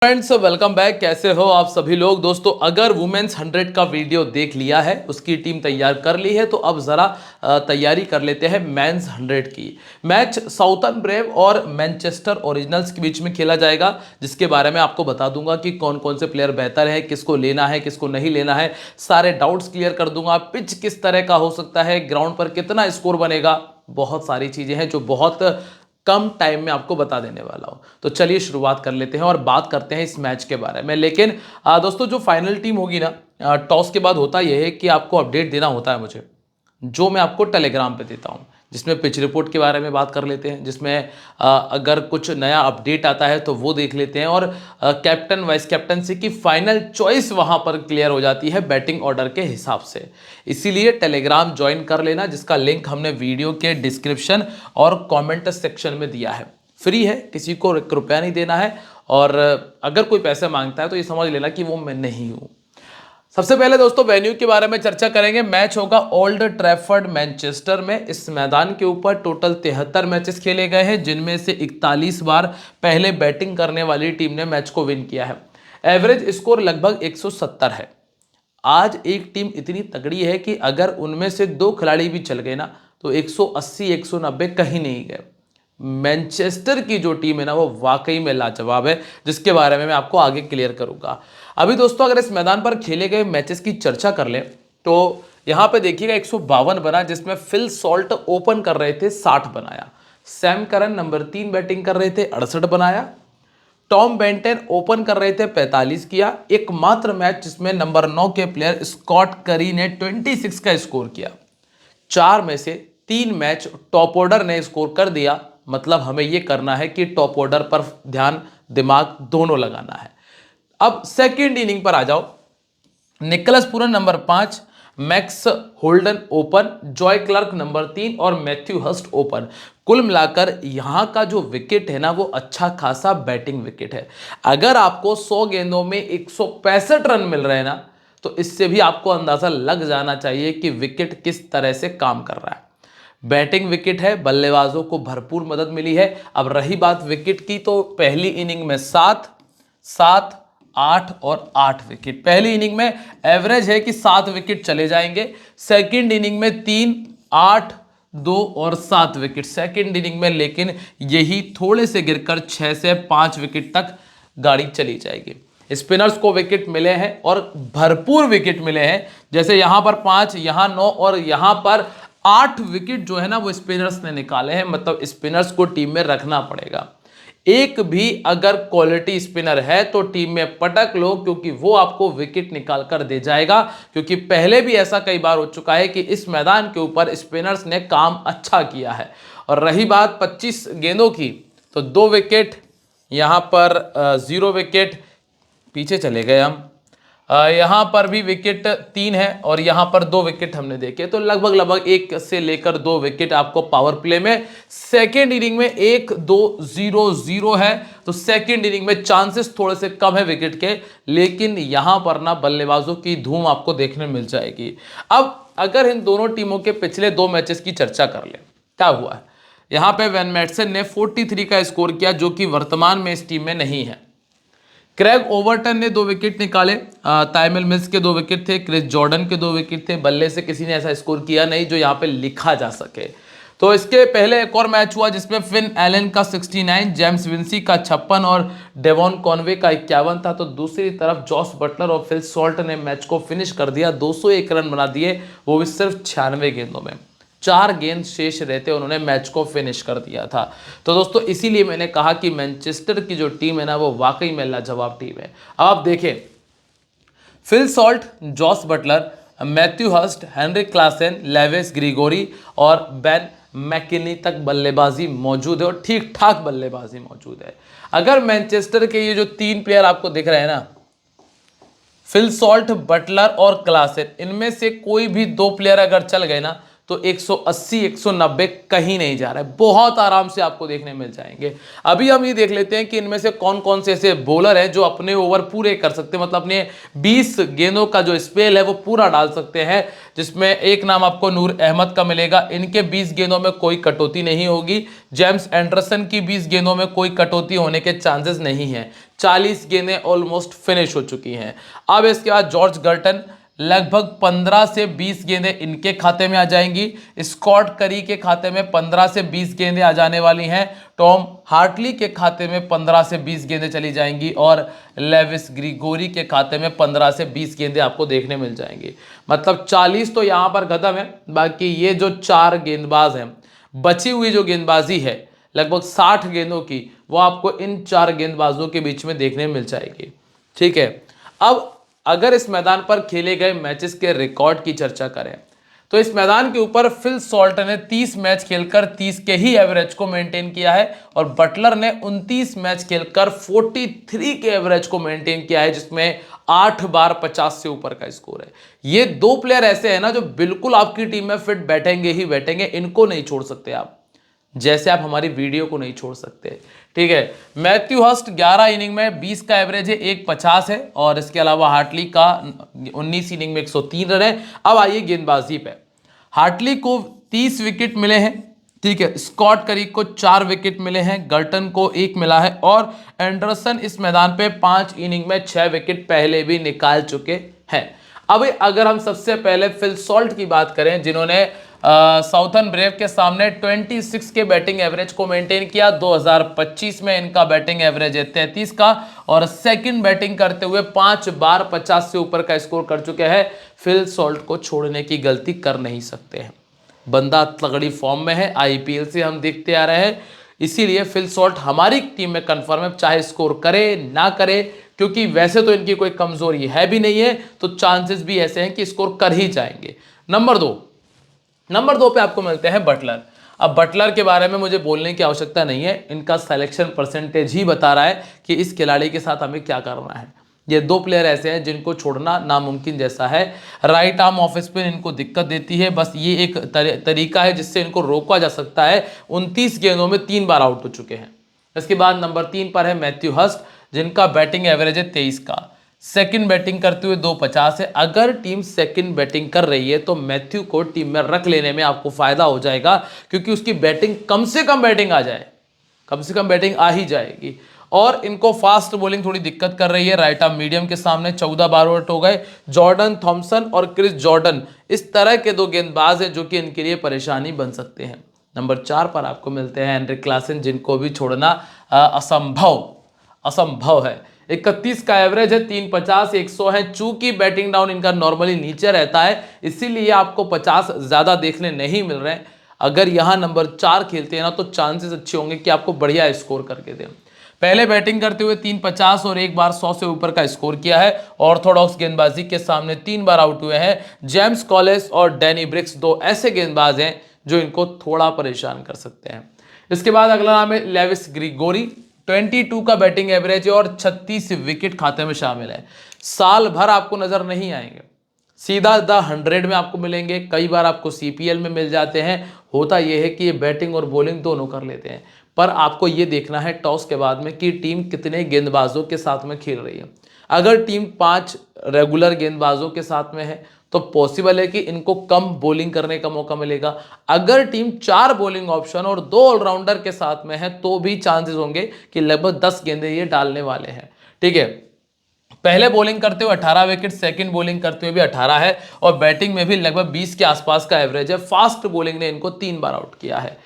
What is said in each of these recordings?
Friends welcome back. कैसे हो आप सभी लोग। दोस्तों अगर वुमेन्स 100 का वीडियो देख लिया है, उसकी टीम तैयार कर ली है, तो अब ज़रा तैयारी कर लेते हैं मेंस 100 की। मैच साउथर्न ब्रेव और मैनचेस्टर ओरिजिनल्स के बीच में खेला जाएगा, जिसके बारे में आपको बता दूंगा कि कौन कौन से प्लेयर बेहतर है, किसको लेना है, किसको नहीं लेना है। सारे डाउट्स क्लियर कर दूंगा। पिच किस तरह का हो सकता है, ग्राउंड पर कितना स्कोर बनेगा, बहुत सारी चीज़ें हैं जो बहुत कम टाइम में आपको बता देने वाला हूं। तो चलिए शुरुआत कर लेते हैं और बात करते हैं इस मैच के बारे में। लेकिन दोस्तों जो फाइनल टीम होगी ना, टॉस के बाद होता यह है कि आपको अपडेट देना होता है मुझे, जो मैं आपको टेलीग्राम पे देता हूं, जिसमें पिच रिपोर्ट के बारे में बात कर लेते हैं, जिसमें अगर कुछ नया अपडेट आता है तो वो देख लेते हैं, और कैप्टन वाइस कैप्टनसी की फाइनल चॉइस वहां पर क्लियर हो जाती है बैटिंग ऑर्डर के हिसाब से। इसीलिए टेलीग्राम ज्वाइन कर लेना, जिसका लिंक हमने वीडियो के डिस्क्रिप्शन और कॉमेंट सेक्शन में दिया है। फ्री है, किसी को ₹1 नहीं देना है, और अगर कोई पैसे मांगता है तो ये समझ लेना कि वो मैं नहीं हूं। सबसे पहले दोस्तों वेन्यू के बारे में चर्चा करेंगे। मैच होगा ओल्ड ट्रैफर्ड मैनचेस्टर में। इस मैदान के ऊपर टोटल 73 मैचेस खेले गए हैं, जिनमें से 41 बार पहले बैटिंग करने वाली टीम ने मैच को विन किया है। एवरेज स्कोर लगभग 170 है। आज एक टीम इतनी तगड़ी है कि अगर उनमें से 2 खिलाड़ी भी चल गए ना, तो 180 190 कहीं नहीं गए। मैनचेस्टर की जो टीम है ना, वो वाकई में लाजवाब है, जिसके बारे में मैं आपको आगे क्लियर करूंगा। अभी दोस्तों अगर इस मैदान पर खेले गए मैचेस की चर्चा कर लें, तो यहां पे देखिएगा 152 बना, जिसमें फिल सॉल्ट ओपन कर रहे थे, 60 बनाया। सैम करन नंबर 3 बैटिंग कर रहे थे, 68 बनाया। टॉम बेंटन ओपन कर रहे थे, 45 किया। एकमात्र मैच जिसमें नंबर 9 के प्लेयर स्कॉट करी ने 26 का स्कोर किया। 4 में से 3 मैच टॉप ऑर्डर ने स्कोर कर दिया। मतलब हमें यह करना है कि टॉप ऑर्डर पर ध्यान दिमाग दोनों लगाना है। अब सेकेंड इनिंग पर आ जाओ। Nicholas Pooran number 5, Max Holden open, Joe Clarke number 3 और मैथ्यू हस्ट ओपन। कुल मिलाकर यहां का जो विकेट है ना, वो अच्छा खासा बैटिंग विकेट है। अगर आपको 100 गेंदों में 165 रन मिल रहे हैं ना, तो इससे भी आपको अंदाजा लग जाना चाहिए कि विकेट किस तरह से काम कर रहा है। बैटिंग विकेट है, बल्लेबाजों को भरपूर मदद मिली है। अब रही बात विकेट की, तो पहली इनिंग में 7, 7, 8 और 8 विकेट। पहली इनिंग में एवरेज है कि 7 विकेट चले जाएंगे। सेकंड इनिंग में 3, 8, 2 और 7 विकेट सेकंड इनिंग में, लेकिन यही थोड़े से गिरकर 6 से 5 विकेट तक गाड़ी चली जाएगी। स्पिनर्स को विकेट मिले हैं और भरपूर विकेट मिले हैं। जैसे यहां पर 5, यहां 9 और यहां पर 8 विकेट जो है ना, वो स्पिनर्स ने निकाले हैं। मतलब स्पिनर्स को टीम में रखना पड़ेगा। एक भी अगर क्वालिटी स्पिनर है तो टीम में पटक लो, क्योंकि वो आपको विकेट निकाल कर दे जाएगा। क्योंकि पहले भी ऐसा कई बार हो चुका है कि इस मैदान के ऊपर स्पिनर्स ने काम अच्छा किया है। और रही बात 25 गेंदों की, तो 2 विकेट यहां पर 0 विकेट, पीछे चले गए हम। यहां पर भी विकेट 3 है और यहां पर 2 विकेट हमने देखे। तो लगभग लगभग 1 से लेकर 2 विकेट आपको पावर प्ले में। सेकेंड इनिंग में 1, 2, 0, 0 है, तो सेकेंड इनिंग में चांसेस थोड़े से कम है विकेट के, लेकिन यहां पर ना बल्लेबाजों की धूम आपको देखने मिल जाएगी। अब अगर इन दोनों टीमों के पिछले 2 मैचेस की चर्चा कर ले, क्या हुआ है। यहां पे वेन मैटसन ने 43 का स्कोर किया, जो कि वर्तमान में इस टीम में नहीं है। क्रेग ओवर्टन ने 2 विकेट निकाले। ताइमल मिल्स के 2 विकेट थे, क्रिस जॉर्डन के 2 विकेट थे। बल्ले से किसी ने ऐसा स्कोर किया नहीं जो यहाँ पे लिखा जा सके। तो इसके पहले एक और मैच हुआ, जिसमें फिन एलन का 69, जेम्स विंसी का 56 और डेवॉन कॉनवे का 51 था। तो दूसरी तरफ जॉस बटलर और फिल सॉल्ट ने मैच को फिनिश कर दिया। 201 रन बना दिए, वो भी सिर्फ 96 गेंदों में। 4 गेंद शेष रहते उन्होंने मैच को फिनिश कर दिया था। तो दोस्तों इसीलिए मैंने कहा कि मैनचेस्टर की जो टीम है ना, वो वाकई में लाजवाब टीम है। अब आप देखें, Phil Salt, Jos Buttler, Matthew Hurst, Heinrich Klaasen, Lewis Gregory और बेन मैकिनी तक बल्लेबाजी मौजूद है, और ठीक ठाक बल्लेबाजी मौजूद है। अगर मैनचेस्टर के ये जो 3 प्लेयर आपको दिख रहे हैं ना, फिल सॉल्ट, बटलर और क्लासन, इनमें से कोई भी 2 प्लेयर अगर चल गए ना, तो 180 190 कहीं नहीं जा रहा है, बहुत आराम से आपको देखने मिल जाएंगे। अभी हम ये देख लेते हैं कि इनमें से कौन कौन से ऐसे बॉलर हैं जो अपने ओवर पूरे कर सकते हैं, मतलब अपने 20 गेंदों का जो स्पेल है वो पूरा डाल सकते हैं, जिसमें एक नाम आपको नूर अहमद का मिलेगा। इनके 20 गेंदों में कोई कटौती नहीं होगी। जेम्स एंडरसन की 20 गेंदों में कोई कटौती होने के चांसेस नहीं है। 40 गेंदें ऑलमोस्ट फिनिश हो चुकी हैं। अब इसके बाद जॉर्ज गर्टन, लगभग 15 से 20 गेंदें इनके खाते में आ जाएंगी। स्कॉट करी के खाते में 15 से 20 गेंदें आ जाने वाली हैं। टॉम हार्टली के खाते में 15 से 20 गेंदें चली जाएंगी और लेविस ग्रिगोरी के खाते में 15 से 20 गेंदें आपको देखने मिल जाएंगी। मतलब 40 तो यहां पर खत्म है। बाकी ये जो 4 गेंदबाज हैं, बची हुई जो गेंदबाजी है लगभग 60 गेंदों की, वो आपको इन 4 गेंदबाजों के बीच में देखने मिल जाएगी। ठीक है, अब अगर इस मैदान पर खेले गए मैचेस के रिकॉर्ड की चर्चा करें तो इस मैदान के ऊपर फिल सॉल्ट ने 30 मैच खेलकर 30 के ही एवरेज को मेंटेन किया है और बटलर ने 29 मैच खेलकर 43 के एवरेज को मेंटेन किया है, जिसमें 8 बार 50 से ऊपर का स्कोर है। ये 2 प्लेयर ऐसे हैं ना जो बिल्कुल आपकी टीम में फिट बैठेंगे ही बैठेंगे, इनको नहीं छोड़ सकते आप, जैसे आप हमारी वीडियो को नहीं छोड़ सकते। ठीक है, मैथ्यू हर्स्ट 11 इनिंग में 20 का एवरेज है, 150 है, और इसके अलावा हार्टली का 19 इनिंग में 103 रन है। अब आइए गेंदबाजी पे। हार्टली को 30 विकेट मिले हैं। ठीक है, स्कॉट करी को 4 विकेट मिले हैं, गर्टन को 1 मिला है और एंडरसन इस मैदान पे 5 इनिंग में 6 विकेट पहले भी निकाल चुके हैं। अब अगर हम सबसे पहले फिल सॉल्ट की बात करें, जिन्होंने साउथर्न ब्रेव के सामने 26 के बैटिंग एवरेज को मेंटेन किया। 2025 में इनका बैटिंग एवरेज है 33 का और सेकंड बैटिंग करते हुए 5 बार 50 से ऊपर का स्कोर कर चुके हैं। फिल सॉल्ट को छोड़ने की गलती कर नहीं सकते हैं, बंदा तगड़ी फॉर्म में है, आईपीएल से हम देखते आ रहे हैं, इसीलिए फिल सॉल्ट हमारी टीम में कंफर्म है, चाहे स्कोर करे ना करे, क्योंकि वैसे तो इनकी कोई कमजोरी है भी नहीं है, तो चांसेस भी ऐसे हैं कि स्कोर कर ही जाएंगे। नंबर 2 पे आपको मिलते हैं बटलर। अब बटलर के बारे में मुझे बोलने की आवश्यकता नहीं है, इनका सिलेक्शन परसेंटेज ही बता रहा है कि इस खिलाड़ी के साथ हमें क्या करना है। ये 2 प्लेयर ऐसे हैं जिनको छोड़ना नामुमकिन जैसा है। राइट आर्म ऑफ स्पिन इनको दिक्कत देती है, बस ये एक तरीका है जिससे इनको रोका जा सकता है। 29 गेंदों में 3 बार आउट हो चुके हैं। इसके बाद नंबर 3 पर है मैथ्यू हर्स्ट, जिनका बैटिंग एवरेज है 23 का। सेकंड बैटिंग करते हुए 250 है। अगर टीम सेकंड बैटिंग कर रही है तो मैथ्यू को टीम में रख लेने में आपको फायदा हो जाएगा, क्योंकि उसकी बैटिंग कम से कम बैटिंग आ जाए, कम से कम बैटिंग आ ही जाएगी। और इनको फास्ट बॉलिंग थोड़ी दिक्कत कर रही है। राइट आर्म मीडियम के सामने 14 बार आउट हो गए। जॉर्डन थॉमसन और क्रिस जॉर्डन इस तरह के 2 गेंदबाज हैं जो कि इनके लिए परेशानी बन सकते हैं। नंबर 4 पर आपको मिलते हैं हेनरिक क्लासन, जिनको भी छोड़ना असंभव है। 31 का एवरेज है, 350 100 है। चूंकि बैटिंग डाउन इनका नॉर्मली नीचे रहता है, इसीलिए आपको 50 ज्यादा देखने नहीं मिल रहे हैं। अगर यहां नंबर 4 खेलते हैं ना तो चांसेस अच्छे होंगे कि आपको बढ़िया स्कोर करके दें। पहले बैटिंग करते हुए 350 और 1 बार 100 से ऊपर का स्कोर किया है। ऑर्थोडॉक्स गेंदबाजी के सामने 3 बार आउट हुए हैं। जेम्स कॉलेस और डैनी ब्रिक्स 2 ऐसे गेंदबाज हैं जो इनको थोड़ा परेशान कर सकते हैं। इसके बाद अगला नाम है लेविस ग्रिगोरी, 22 का बैटिंग एवरेज है और 36 विकेट खाते में शामिल है। साल भर आपको नजर नहीं आएंगे, सीधा द 100 में आपको मिलेंगे, कई बार आपको सीपीएल में मिल जाते हैं। होता यह है कि ये बैटिंग और बॉलिंग दोनों कर लेते हैं, पर आपको ये देखना है टॉस के बाद में कि टीम कितने गेंदबाजों के साथ में खेल रही है। अगर टीम 5 रेगुलर गेंदबाजों के साथ में है तो पॉसिबल है कि इनको कम बॉलिंग करने का मौका मिलेगा। अगर टीम 4 बॉलिंग ऑप्शन और 2 ऑलराउंडर के साथ में है तो भी चांसेस होंगे कि लगभग 10 गेंदें ये डालने वाले हैं। ठीक है, पहले बॉलिंग करते हुए 18 विकेट, सेकंड बॉलिंग करते हुए भी 18 है और बैटिंग में भी लगभग 20 के आसपास का एवरेज है। फास्ट बॉलिंग ने इनको 3 बार आउट किया है।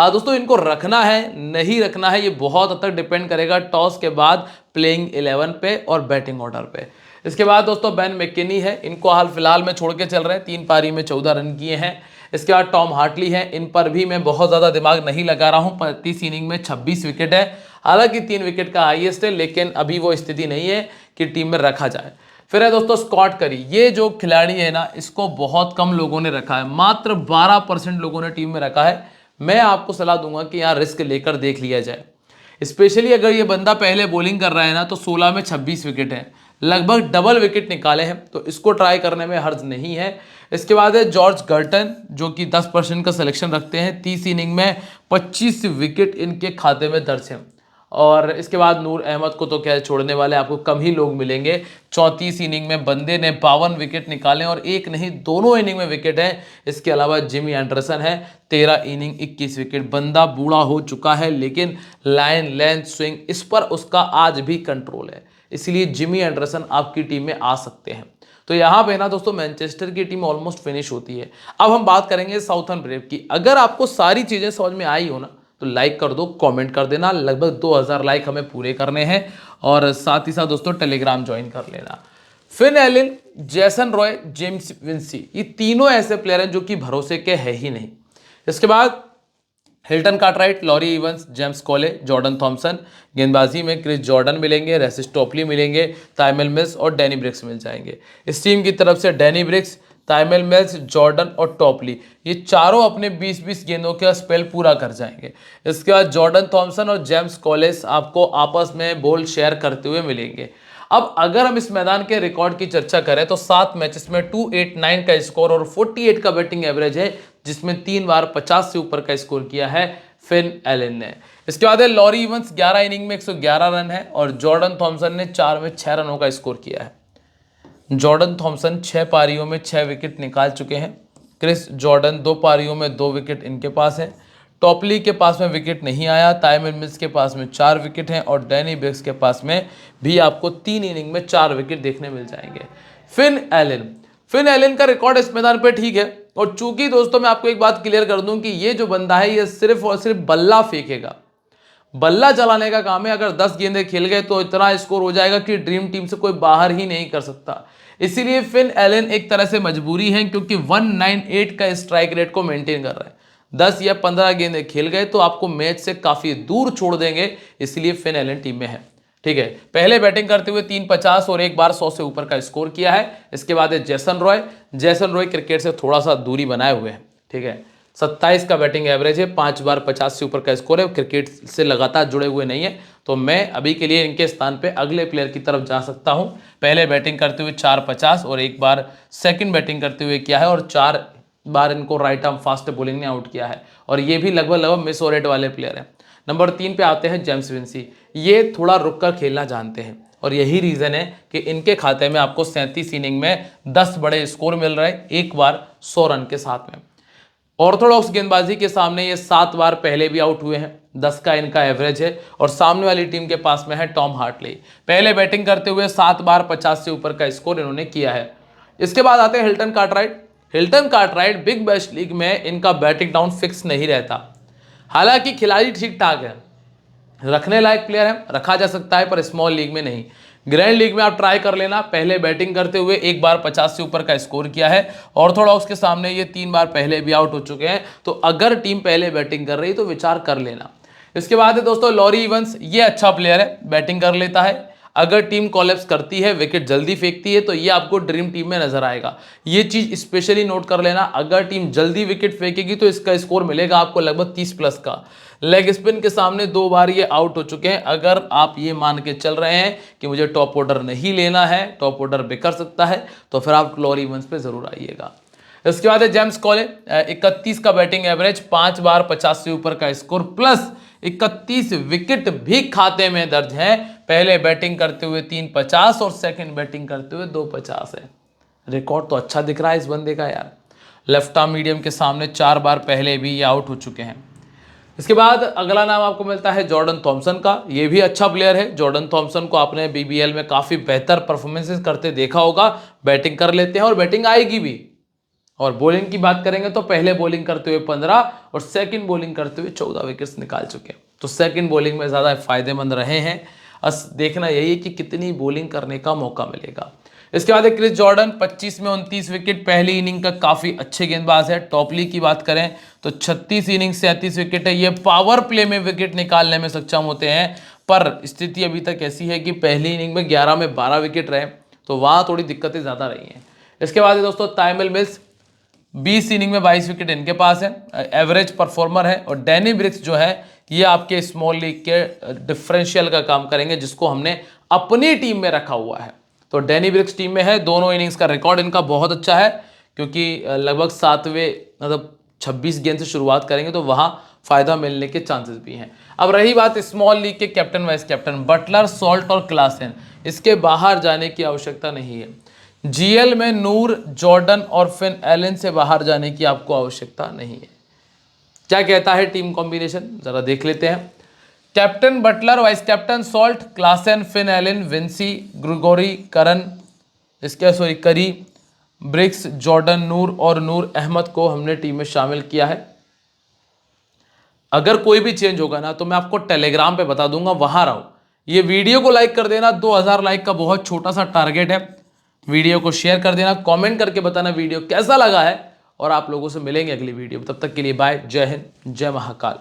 दोस्तों, इनको रखना है नहीं रखना है ये बहुत हद तक डिपेंड करेगा टॉस के बाद प्लेइंग 11 पे और बैटिंग ऑर्डर पे। इसके बाद दोस्तों बेन मैकेनी है, इनको हाल फिलहाल में छोड़ के चल रहे हैं, 3 पारी में 14 रन किए हैं। इसके बाद टॉम हार्टली है, इन पर भी मैं बहुत ज़्यादा दिमाग नहीं लगा रहा हूँ। 35 इनिंग में 26 विकेट है, हालांकि 3 विकेट का हाईएस्ट है, लेकिन अभी वो स्थिति नहीं है कि टीम में रखा जाए। फिर है दोस्तों स्कॉट करी, ये जो खिलाड़ी है ना, इसको बहुत कम लोगों ने रखा है, मात्र 12% लोगों ने टीम में रखा है। मैं आपको सलाह दूंगा कि यहाँ रिस्क लेकर देख लिया जाए, स्पेशली अगर ये बंदा पहले बॉलिंग कर रहा है ना तो 16 में 26 विकेट है, लगभग डबल विकेट निकाले हैं, तो इसको ट्राई करने में हर्ज नहीं है। इसके बाद है जॉर्ज गर्टन, जो कि 10% का सिलेक्शन रखते हैं। 30 इनिंग में 25 विकेट इनके खाते में दर्ज हैं। और इसके बाद नूर अहमद को तो क्या छोड़ने वाले आपको कम ही लोग मिलेंगे। 34 इनिंग में बंदे ने 52 विकेट निकाले और एक नहीं दोनों इनिंग में विकेट है। इसके अलावा जिमी एंडरसन है, 13 इनिंग 21 विकेट। बंदा बूढ़ा हो चुका है लेकिन लाइन, लेंथ, स्विंग इस पर उसका आज भी कंट्रोल है, इसलिए जिमी एंडरसन आपकी टीम में आ सकते हैं। तो यहाँ पे ना दोस्तों मैनचेस्टर की टीम ऑलमोस्ट फिनिश होती है। अब हम बात करेंगे साउथर्न ब्रेव की। अगर आपको सारी चीजें समझ में आई हो ना तो लाइक कर दो, कमेंट कर देना। लगभग 2000 लाइक हमें पूरे करने हैं और साथ ही साथ दोस्तों टेलीग्राम ज्वाइन कर लेना। Finn Allen, Jason Roy, James Vinci, ये तीनों ऐसे प्लेयर हैं जो कि भरोसे के है ही नहीं। इसके बाद Hilton Cartwright, Laurie Evans, James Coles, Jordan Thompson. गेंदबाजी में क्रिस जॉर्डन मिलेंगे, रेसिस टॉपली मिलेंगे, ताइमल मिल्स और डैनी ब्रिक्स मिल जाएंगे। इस टीम की तरफ से Danny Briggs, Tymal Mills, Jordan और टॉपली, ये चारों अपने 20-20 गेंदों का स्पेल पूरा कर जाएंगे। इसके बाद जॉर्डन थॉमसन और जेम्स कॉलेस आपको आपस में बॉल शेयर करते हुए मिलेंगे। अब अगर हम इस मैदान के रिकॉर्ड की चर्चा करें तो 7 मैचेस में 289 का स्कोर और 48 का बैटिंग एवरेज है, जिसमें 3 बार 50 से ऊपर का स्कोर किया है फिन एलन ने। इसके बाद है लॉरी इवंस, 11 इनिंग में 111 रन है और जॉर्डन थॉमसन ने 4 में 6 रनों का स्कोर किया है। जॉर्डन थॉमसन 6 पारियों में 6 विकेट निकाल चुके हैं। क्रिस जॉर्डन 2 पारियों में 2 विकेट इनके पास है। टॉपली के पास में विकेट नहीं आया, ताइमल मिल्स के पास में 4 विकेट हैं और डैनी ब्रिक्स के पास में भी आपको 3 इनिंग में 4 विकेट देखने मिल जाएंगे। फिन एलन का रिकॉर्ड इस मैदान पे ठीक है और चूंकि दोस्तों मैं आपको एक बात क्लियर कर दूं कि ये जो बंदा है ये सिर्फ और सिर्फ बल्ला फेंकेगा, बल्ला चलाने का काम है। अगर 10 गेंदें खेल गए तो इतना स्कोर हो जाएगा कि ड्रीम टीम से कोई बाहर ही नहीं कर सकता। इसीलिए फिन एलन एक तरह से मजबूरी है, क्योंकि 198 का स्ट्राइक रेट को मेंटेन कर रहा है। 10 या 15 गेंदें खेल गए तो आपको मैच से काफी दूर छोड़ देंगे, इसलिए फिन एलन टीम में है। ठीक है, पहले बैटिंग करते हुए 350 और एक बार 100 से ऊपर का स्कोर किया है। इसके बाद है जेसन रॉय क्रिकेट से थोड़ा सा दूरी बनाए हुए हैं। ठीक है, 27 का बैटिंग एवरेज है, 5 बार 50 से ऊपर का स्कोर है, क्रिकेट से लगातार जुड़े हुए नहीं है। तो मैं अभी के लिए इनके स्थान पे अगले प्लेयर की तरफ जा सकता हूं। पहले बैटिंग करते हुए 450 और एक बार सेकंड बैटिंग करते हुए किया है और 4 बार इनको राइट आर्म फास्ट बॉलिंग ने आउट किया है और ये भी लगभग मिस और रेट वाले प्लेयर हैं। नंबर 3 पे आते हैं जेम्स विंसी। ये थोड़ा रुक कर खेलना जानते हैं और यही रीजन है कि इनके खाते में आपको 37 इनिंग में 10 बड़े स्कोर मिल रहे हैं, एक बार 100 रन के साथ में। ऑर्थोडॉक्स गेंदबाजी के सामने ये 7 बार पहले भी आउट हुए हैं, 10 का इनका एवरेज है और सामने वाली टीम के पास में है टॉम हार्टली। पहले बैटिंग करते हुए 7 बार 50 से ऊपर का स्कोर इन्होंने किया है। इसके बाद आते हैं Hilton Cartwright. Big bash league में इनका बैटिंग डाउन फिक्स नहीं रहता। हालांकि खिलाड़ी ठीक ठाक है, रखने लायक प्लेयर है, रखा जा सकता है, पर स्मॉल लीग में नहीं। ग्रैंड लीग में आप ट्राई कर लेना। पहले बैटिंग करते हुए एक बार 50 से ऊपर का स्कोर किया है। ऑर्थोडॉक्स के सामने ये 3 बार पहले भी आउट हो चुके हैं, तो अगर टीम पहले बैटिंग कर रही तो विचार कर लेना। इसके बाद है दोस्तों लॉरी इवंस। ये अच्छा प्लेयर है, बैटिंग कर लेता है। अगर टीम कोलैप्स करती है, विकेट जल्दी फेंकती है, तो ये आपको ड्रीम टीम में नजर आएगा। ये चीज स्पेशली नोट कर लेना, अगर टीम जल्दी विकेट फेंकेगी तो इसका स्कोर मिलेगा आपको लगभग 30 प्लस का। लेग स्पिन के सामने 2 बार ये आउट हो चुके हैं। अगर आप ये मान के चल रहे हैं कि मुझे टॉप ऑर्डर नहीं लेना है, टॉप ऑर्डर बिकर सकता है, तो फिर आप लॉरी इवंस पे जरूर आइएगा। इसके बाद है जेम्स कॉले। 31 का बैटिंग एवरेज, 5 बार 50 से ऊपर का स्कोर प्लस 31 विकेट भी खाते में दर्ज हैं। पहले बैटिंग करते हुए 350 और सेकंड बैटिंग करते हुए 250 है। रिकॉर्ड तो अच्छा दिख रहा है इस बंदे का यार। लेफ्ट आर्म मीडियम के सामने 4 बार पहले भी ये आउट हो चुके हैं। इसके बाद अगला नाम आपको मिलता है जॉर्डन थॉमसन का। ये भी अच्छा प्लेयर है। जॉर्डन थॉमसन को आपने बीबीएल में काफी बेहतर परफॉर्मेंसेस करते देखा होगा। बैटिंग कर लेते हैं और बैटिंग आएगी भी। और बॉलिंग की बात करेंगे तो पहले बॉलिंग करते हुए 15 और सेकंड बॉलिंग करते हुए 14 विकेट्स निकाल चुके हैं। तो सेकंड बॉलिंग में ज़्यादा फायदेमंद रहे हैं। बस देखना यही है कि कितनी बॉलिंग करने का मौका मिलेगा। इसके बाद क्रिस जॉर्डन 25 में 29 विकेट, पहली इनिंग का काफ़ी अच्छे गेंदबाज है। टॉपली की बात करें तो 36 इनिंग 37 विकेट है। ये पावर प्ले में विकेट निकालने में सक्षम होते हैं, पर स्थिति अभी तक ऐसी है कि पहली इनिंग में 11 में 12 विकेट रहे, तो वहाँ थोड़ी दिक्कतें ज़्यादा रही हैं। इसके बाद दोस्तों ताइमल मिल्स, 20 इनिंग में 22 विकेट इनके पास है, एवरेज परफॉर्मर है। और डैनी ब्रिक्स जो है ये आपके स्मॉल लीग के डिफरेंशियल का काम करेंगे, जिसको हमने अपनी टीम में रखा हुआ है। तो डैनी ब्रिक्स टीम में है। दोनों इनिंग्स का रिकॉर्ड इनका बहुत अच्छा है, क्योंकि लगभग 7वें मतलब 26 गेंद से शुरुआत करेंगे तो वहां फायदा मिलने के चांसेस भी हैं। अब रही बात स्मॉल लीग के captain vice captain, Buttler, Salt और क्लासन, इसके बाहर जाने की आवश्यकता नहीं है। जीएल में नूर, जॉर्डन और फिन एलन से बाहर जाने की आपको आवश्यकता नहीं है। क्या कहता है टीम कॉम्बिनेशन, जरा देख लेते हैं। Captain Buttler, vice captain Salt, Klaasen, Finn Allen, Vince, Gregory, Curran, Curry, ब्रिक्स, जॉर्डन, नूर और नूर अहमद को हमने टीम में शामिल किया है। अगर कोई भी चेंज होगा ना तो मैं आपको टेलीग्राम पे बता दूंगा, वहां रहो। ये वीडियो को लाइक कर देना, 2000 लाइक का बहुत छोटा सा टारगेट है। वीडियो को शेयर कर देना, कमेंट करके बताना वीडियो कैसा लगा है, और आप लोगों से मिलेंगे अगली वीडियो। तब तक के लिए बाय, जय हिंद, जय महाकाल।